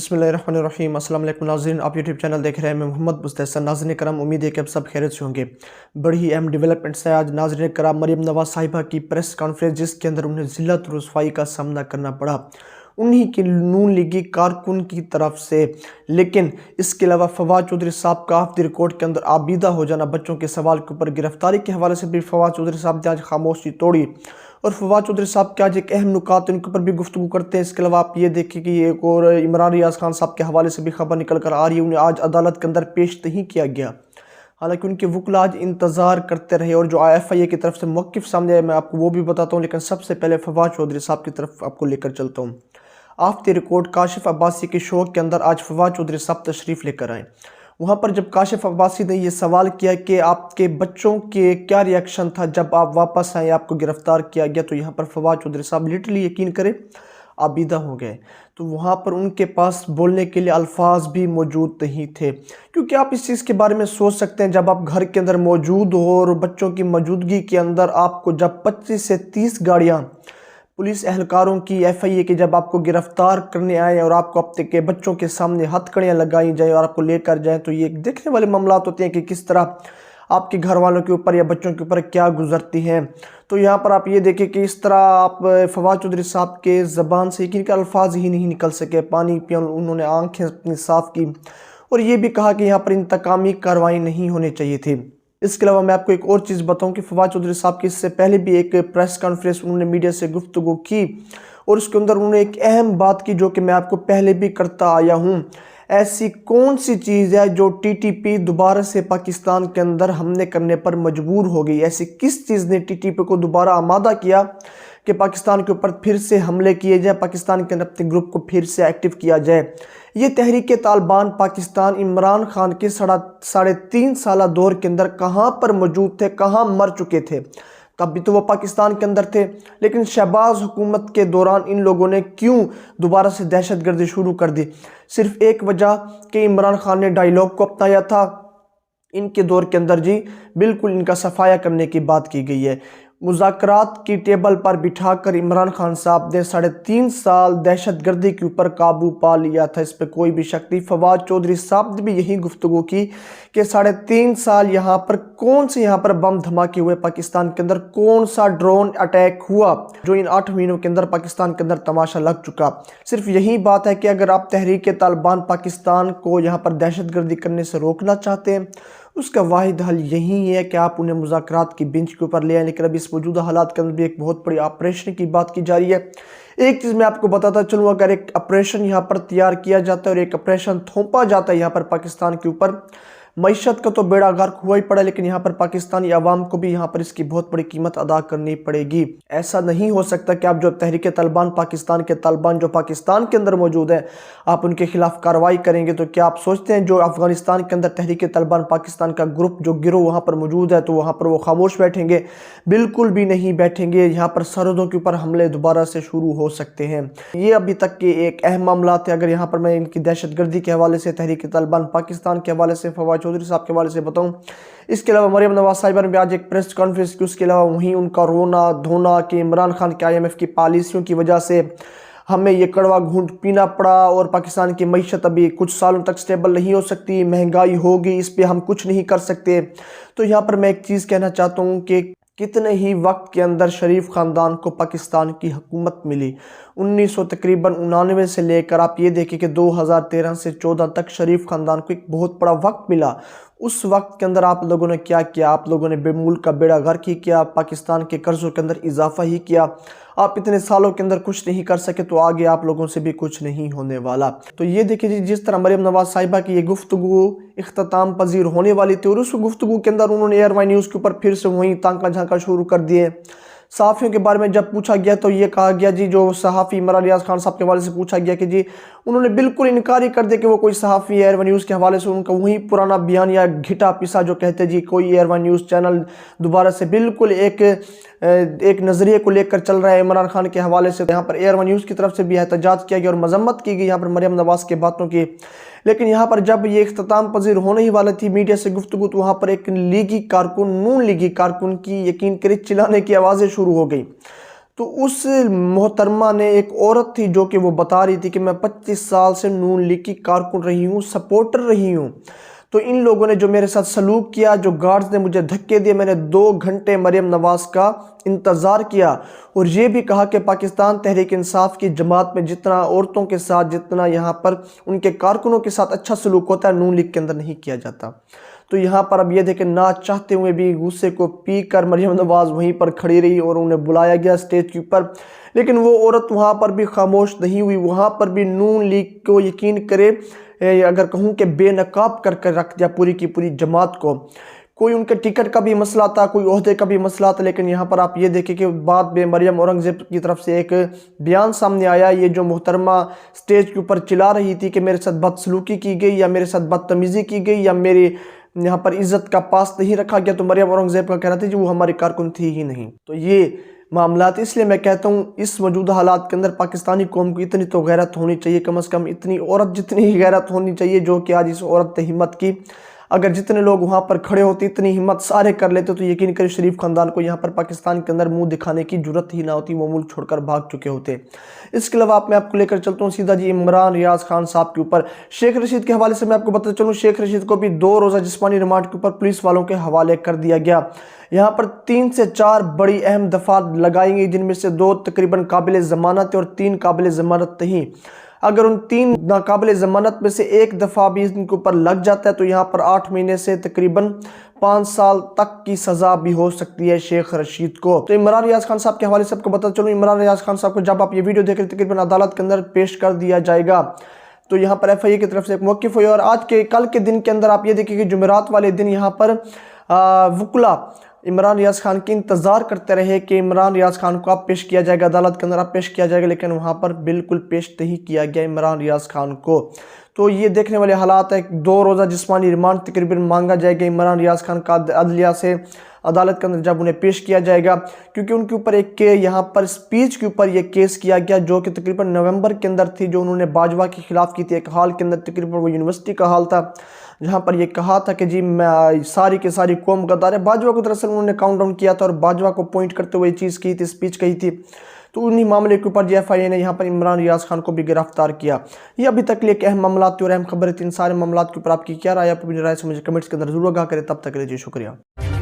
बिस्मिल्लाहिर्रहमानिर्रहीम। अस्सलाम वालेकुम नाज़रीन, आप यूट्यूब चैनल देख रहे हैं। मैं मोहम्मद मुस्तैसन। नाज़रीन करम, उम्मीद है कि अब सब खैरियत से होंगे। बड़ी ही अहम डेवलपमेंट्स है आज। नाज़रीन करम, मरीम नवाज़ साहिबा की प्रेस कॉन्फ्रेंस जिसके अंदर उन्हें ज़िल्लत रुसवाई का सामना करना पड़ा उन्हीं की नून लीगी कारकुन की तरफ से। लेकिन इसके अलावा फवाद चौधरी साहब का ऑफ द रिकॉर्ड के अंदर आबीदा हो जाना, बच्चों के सवाल के ऊपर गिरफ्तारी के हवाले से भी फवाद चौधरी साहब ने आज खामोशी तोड़ी और फवाद चौधरी साहब के आज एक अहम नुकात उनके ऊपर भी गुफ्तगू करते हैं। इसके अलावा आप ये देखिए कि एक और इमरान रियाज खान साहब के हवाले से भी खबर निकल कर आ रही है, उन्हें आज अदालत के अंदर पेश नहीं किया गया। हालांकि उनके वकील आज इंतज़ार करते रहे और जो IFI की तरफ से मौक़िफ़ सामने आया मैं आपको वो भी बताता हूँ। लेकिन सबसे पहले फवाद चौधरी साहब की तरफ आपको लेकर चलता हूँ। Of the record Kashif Abbasi के शो के अंदर आज फवाद चौधरी साहब तशरीफ़ लेकर आए। वहाँ पर जब काशिफ अब्बासी ने ये सवाल किया कि आपके बच्चों के क्या रिएक्शन था जब आप वापस आए, आपको गिरफ़्तार किया गया, तो यहाँ पर फवाद चौधरी साहब लिटरली यकीन करें आबीदा हो गए। तो वहाँ पर उनके पास बोलने के लिए अल्फाज भी मौजूद नहीं थे, क्योंकि आप इस चीज़ के बारे में सोच सकते हैं जब आप घर के अंदर मौजूद हो और बच्चों की मौजूदगी के अंदर आपको जब 25 से 30 गाड़ियाँ पुलिस एहलकारों की FIA के जब आपको गिरफ्तार करने आए और आपको अपने के बच्चों के सामने हथकड़ियाँ लगाई जाएँ और आपको लेकर जाएँ, तो ये देखने वाले मामलात होते हैं कि किस तरह आपके घर वालों के ऊपर या बच्चों के ऊपर क्या गुजरती हैं। तो यहाँ पर आप ये देखें कि इस तरह आप फवाद चौधरी साहब के ज़बान से यकीन के अल्फाज ही नहीं निकल सके। पानी पिया, उन्होंने आंखें अपनी साफ़ की और ये भी कहा कि यहाँ पर इंतकामी कार्रवाई नहीं होनी चाहिए थी। इसके अलावा मैं आपको एक और चीज़ बताऊं कि फवाद चौधरी साहब की इससे पहले भी एक प्रेस कॉन्फ्रेंस उन्होंने मीडिया से गुफ्तगू की और उसके अंदर उन्होंने एक अहम बात की जो कि मैं आपको पहले भी करता आया हूं। ऐसी कौन सी चीज़ है जो TTP दोबारा से पाकिस्तान के अंदर हमले करने पर मजबूर हो गई? ऐसी किस चीज़ ने TTP को दोबारा आमादा किया कि पाकिस्तान के ऊपर फिर से हमले किए जाए, पाकिस्तान के अंदर अपने ग्रुप को फिर से एक्टिव किया जाए? ये तहरीक तालिबान पाकिस्तान इमरान खान के 3.5 साल दौर के अंदर कहाँ पर मौजूद थे, कहाँ मर चुके थे? तब भी तो वो पाकिस्तान के अंदर थे। लेकिन शहबाज हुकूमत के दौरान इन लोगों ने क्यों दोबारा से दहशतगर्दी शुरू कर दी? सिर्फ एक वजह कि इमरान खान ने डायलॉग को अपनाया था। इनके दौर के अंदर जी बिल्कुल इनका सफाया करने की बात की गई है। मुज़ाकरात की टेबल पर बिठाकर इमरान खान साहब ने 3.5 साल दहशतगर्दी के ऊपर काबू पा लिया था, इस पर कोई भी शक नहीं। फवाद चौधरी साहब ने भी यही गुफ्तगू की कि 3.5 साल यहाँ पर कौन से यहाँ पर बम धमाके हुए पाकिस्तान के अंदर, कौन सा ड्रोन अटैक हुआ जो इन 8 महीनों के अंदर पाकिस्तान के अंदर तमाशा लग चुका। सिर्फ यही बात है कि अगर आप तहरीक तालिबान पाकिस्तान को यहाँ पर दहशतगर्दी करने से रोकना चाहते हैं, उसका वाहिद हल यही है कि आप उन्हें मुज़ाकरात की बेंच के ऊपर ले आएं। लेकिन अभी इस मौजूदा हालात के अंदर भी एक बहुत बड़ी ऑपरेशन की बात की जा रही है। एक चीज़ मैं आपको बताता चलूँ, अगर एक ऑपरेशन यहाँ पर तैयार किया जाता है और एक ऑपरेशन थोपा जाता है यहाँ पर पाकिस्तान के ऊपर, मईशत का तो बेड़ा गर्क हुआ ही पड़ा, लेकिन यहाँ पर पाकिस्तानी अवाम को भी यहाँ पर इसकी बहुत बड़ी कीमत अदा करनी पड़ेगी। ऐसा नहीं हो सकता कि आप जो तहरीक तालिबान पाकिस्तान के तालिबान जो पाकिस्तान के अंदर मौजूद हैं, आप उनके खिलाफ कार्रवाई करेंगे तो क्या आप सोचते हैं जो अफगानिस्तान के अंदर तहरीक तालिबान पाकिस्तान का ग्रुप जो गिरोह वहाँ पर मौजूद है तो वहाँ पर वो खामोश बैठेंगे? बिल्कुल भी नहीं बैठेंगे। यहाँ पर सरहदों के ऊपर हमले दोबारा से शुरू हो सकते हैं। ये अभी तक के एक अहम मामला थे। अगर यहाँ पर मैं इनकी दहशतगर्दी के हवाले से, तहरीक तालिबान पाकिस्तान के हवाले से, फवाद चौधरी साहब के हवाले से बताऊं, इसके अलावा मरीम नवाज साहिबा ने भी आज एक प्रेस कॉन्फ्रेंस की। उसके अलावा वहीं उनका रोना धोना कि इमरान खान के IMF की पॉलिसियों की वजह से हमें ये कड़वा घूंट पीना पड़ा और पाकिस्तान की मईशत अभी कुछ सालों तक स्टेबल नहीं हो सकती, महंगाई होगी, इस पे हम कुछ नहीं कर सकते। तो यहाँ पर मैं एक चीज़ कहना चाहता हूँ कि कितने ही वक्त के अंदर शरीफ ख़ानदान को पाकिस्तान की हुकूमत मिली। 1999 से लेकर आप ये देखें कि 2013 से 14 तक शरीफ ख़ानदान को एक बहुत बड़ा वक्त मिला। उस वक्त के अंदर आप लोगों ने क्या किया? आप लोगों ने मुल्क का बेड़ा गर्क ही किया, पाकिस्तान के कर्ज़ों के अंदर इजाफा ही किया। आप इतने सालों के अंदर कुछ नहीं कर सके तो आगे आप लोगों से भी कुछ नहीं होने वाला। तो ये देखिए जी, जिस तरह मरीम नवाज साहिबा की ये गुफ्तगू इख्तिताम पजीर होने वाली थी और उस गुफ्तगू के अंदर उन्होंने एयरवाई न्यूज़ के ऊपर फिर से वहीं तांका झांका शुरू कर दिए। सहाफ़ियों के बारे में जब पूछा गया तो ये कहा गया जी, जो सहाफ़ी इमरान रियाज खान साहब के हवाले से पूछा गया कि जी उन्होंने बिल्कुल इनकार ही कर दिया कि वो कोई सहाफ़ी है। एयरवाई न्यूज़ के हवाले से उनका वही पुराना बयान या घिटा पिसा जो कहते जी कोई एयरवाई न्यूज़ चैनल दोबारा से बिल्कुल एक नज़रिए को लेकर चल रहा है इमरान खान के हवाले से। यहाँ पर एयरवाई न्यूज़ की तरफ से भी एहतजाज किया गया और मजम्मत की गई यहाँ पर मरीम नवाज के बातों की। लेकिन यहाँ पर जब ये इख्तिताम पजीर होने ही वाली थी मीडिया से गुफ्तगू, तो वहाँ पर एक लीगी कारकुन, नून लीगी कारकुन की यकीन करें चिल्लाने की आवाज़ें शुरू हो गई। تو اس محترمہ نے، ایک عورت تھی جو کہ وہ بتا رہی تھی کہ میں 25 سال سے نون لیگ کی کارکن رہی ہوں، سپورٹر رہی ہوں، تو ان لوگوں نے جو میرے ساتھ سلوک کیا، جو گارڈز نے مجھے دھکے دیے، میں نے 2 گھنٹے مریم نواز کا انتظار کیا اور یہ بھی کہا کہ پاکستان تحریک انصاف کی جماعت میں جتنا عورتوں کے ساتھ، جتنا یہاں پر ان کے کارکنوں کے ساتھ اچھا سلوک ہوتا ہے، نون لیگ کے اندر نہیں کیا جاتا۔ تو یہاں پر اب یہ دیکھیں، نہ چاہتے ہوئے بھی غصے کو پی کر مریم نواز وہیں پر کھڑی رہی اور انہیں بلایا گیا سٹیج کے اوپر، لیکن وہ عورت وہاں پر بھی خاموش نہیں ہوئی، وہاں پر بھی نون لیگ کو یقین کرے، اگر کہوں کہ بے نقاب کر رکھ دیا پوری کی پوری جماعت کو۔ کوئی ان کے ٹکٹ کا بھی مسئلہ تھا، کوئی عہدے کا بھی مسئلہ تھا، لیکن یہاں پر آپ یہ دیکھیں کہ بعد میں مریم اورنگزیب کی طرف سے ایک بیان سامنے آیا، یہ جو محترمہ سٹیج کے اوپر چلا رہی تھی کہ میرے ساتھ بدسلوکی کی گئی یا میرے ساتھ بدتمیزی کی گئی یا میری یہاں پر عزت کا پاس نہیں رکھا گیا، تو مریم اورنگزیب کا کہنا تھا کہ وہ ہماری کارکن تھی ہی نہیں۔ تو یہ معاملات، اس لیے میں کہتا ہوں اس موجودہ حالات کے اندر پاکستانی قوم کو اتنی تو غیرت ہونی چاہیے، کم از کم اتنی عورت جتنی ہی غیرت ہونی چاہیے جو کہ آج اس عورت نے ہمت کی۔ اگر جتنے لوگ وہاں پر کھڑے ہوتے، اتنی ہمت سارے کر لیتے، تو یقین کریں شریف خاندان کو یہاں پر پاکستان کے اندر منہ دکھانے کی جرت ہی نہ ہوتی، وہ ملک چھوڑ کر بھاگ چکے ہوتے۔ اس کے علاوہ میں آپ کو لے کر چلتا ہوں سیدھا جی عمران ریاض خان صاحب کے اوپر۔ شیخ رشید کے حوالے سے میں آپ کو بتاتا چلوں، شیخ رشید کو بھی 2 روزہ جسمانی ریمانڈ کے اوپر پولیس والوں کے حوالے کر دیا گیا۔ یہاں پر 3 سے 4 بڑی اہم دفعات لگائی گئی، جن میں سے 2 تقریباً قابل ضمانت اور 3 قابل ضمانت نہیں۔ اگر ان 3 ناقابل ضمانت میں سے 1 دفعہ بھی ان کے اوپر لگ جاتا ہے تو یہاں پر 8 مہینے سے تقریباً 5 سال تک کی سزا بھی ہو سکتی ہے شیخ رشید کو۔ تو عمران ریاض خان صاحب کے حوالے سے آپ کو بتا چلوں، عمران ریاض خان صاحب کو جب آپ یہ ویڈیو دیکھ رہے تقریباً عدالت کے اندر پیش کر دیا جائے گا، تو یہاں پر ایف آئی اے کی طرف سے ایک موقف ہوئی، اور کل کے دن کے اندر آپ یہ دیکھیں کہ جمعرات والے دن یہاں پر وکلا عمران ریاض خان کی انتظار کرتے رہے کہ عمران ریاض خان کو اب پیش کیا جائے گا، عدالت کے اندر اب پیش کیا جائے گا، لیکن وہاں پر بالکل پیش نہیں کیا گیا عمران ریاض خان کو۔ تو یہ دیکھنے والے حالات ہے، 2 روزہ جسمانی ریمانڈ تقریباً مانگا جائے گا عمران ریاض خان کا عدلیہ سے، عدالت کے اندر جب انہیں پیش کیا جائے گا، کیونکہ ان کے اوپر ایک یہاں پر سپیچ کے اوپر یہ کیس کیا گیا جو کہ تقریباً نومبر کے اندر تھی، جو انہوں نے باجوہ کے خلاف کی تھی، ایک ہال کے اندر، تقریباً وہ یونیورسٹی کا ہال تھا، جہاں پر یہ کہا تھا کہ جی میں ساری کے ساری قوم غدار ہے۔ باجوہ کو دراصل انہوں نے کاؤنٹ ڈاؤن کیا تھا اور باجوہ کو پوائنٹ کرتے ہوئے یہ چیز کی تھی، سپیچ کہی تھی۔ تو انہی معاملے کے اوپر جی ایف آئی اے نے یہاں پر عمران ریاض خان کو بھی گرفتار کیا۔ یہ ابھی تک ایک اہم معاملات تھی اور اہم خبریں تھی۔ ان سارے معاملات کے اوپر آپ کی کیا رائے ہے؟ آپ اپنی رائے سے مجھے کمنٹس کے اندر ضرور آگاہ کریں۔ تب تک کے لیے جی شکریہ۔